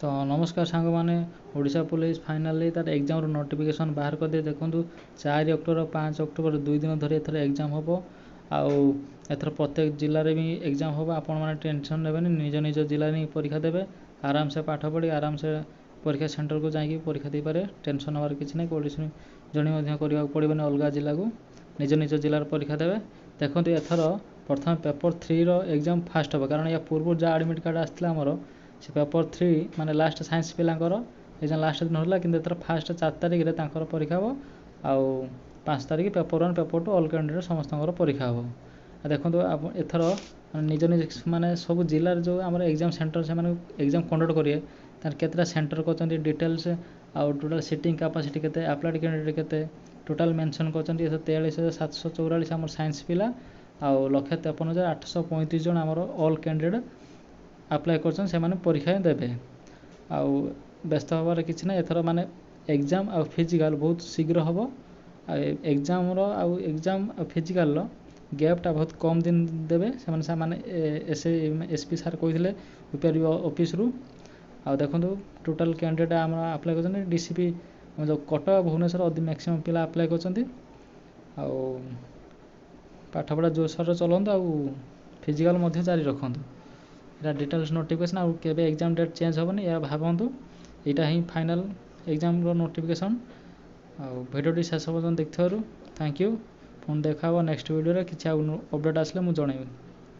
तो नमस्कार सांग मैंने ओडिशा पुलिस फाइनाली तार एग्जाम नोटिफिकेशन बाहर कर दिए देखूँ 4 अक्टोबर 5 अक्टोबर 2 दिन धरी एथर एग्जाम हम आउर प्रत्येक जिले भी एग्जाम हम आपण मैंने टेंशन ने निज निज जिले नहीं परीक्षा देवे आराम से पाठ पढ़ी आराम से परीक्षा सेंटर को जाकि परीक्षा दे पारे टेंशन हमार किसी नहीं कौन जन करने पड़ोनी अलग जिला को निज निज जिलार परीक्षा देवे देखो एथर प्रथम पेपर 3 रो एग्जाम फास्ट हम कारण या पूर्व जहाँ एडमिट कार्ड आसाला आमर से पेपर 3 माने लास्ट साइंस पिलांकर एग्जाम लास्ट दिन होला किंतु एथर फास्ट 4 तारिख रे तांकर परीक्षा हो आउ 5 तारिख पेपर 1 पेपर 2 ऑल कैंडिडेट समस्त परीक्षा हो देखो एथर निज निज माने सब जिलार जो आम एग्जाम सेंटर से एग्जाम कंडक्ट करेंगे तार केतटा सेंटर कर डिटेल्स आउ टोटाल सीटिंग कैपेसिटी केते अप्लाइड कैंडिडेट केते टोटाल मेंशन कर 43,744 आम साइंस पिला आउ 1,53,835 जन आमर ऑल कैंडिडेट अप्लाई कर परीक्षा देवे आउ व्यस्त हबार किसी ना एथर माने एग्जाम आउ फिजिकल बहुत शीघ्र हम एग्जाम आउ एग्जाम फिजिकल गैपटा बहुत कम दिन देवे से माने एसपी सार कहते यूपीआर ऑफिस रु आ देखो टोटाल कैंडिडेट आम अप्लाई कर डीसीपी जो कटक भुवनेश्वर अति मैक्सिमम पिला अप्लाई कर पाठपढ़ा जोरसोर चलतु आउ फिजिकल जारी रखु यहाँ डिटेल्स नोटिफिकेशन आउ के एग्जाम डेट चेंज हेनी या भावतु यहाँ ही फाइनल एग्जाम नोटिफिकेशन आउ भिडियो शेष पर्यटन देखिथार थैंक यू पुणी देखा नेक्स्ट वीडियो किसी अपडेट आसले मुझे जनइबी।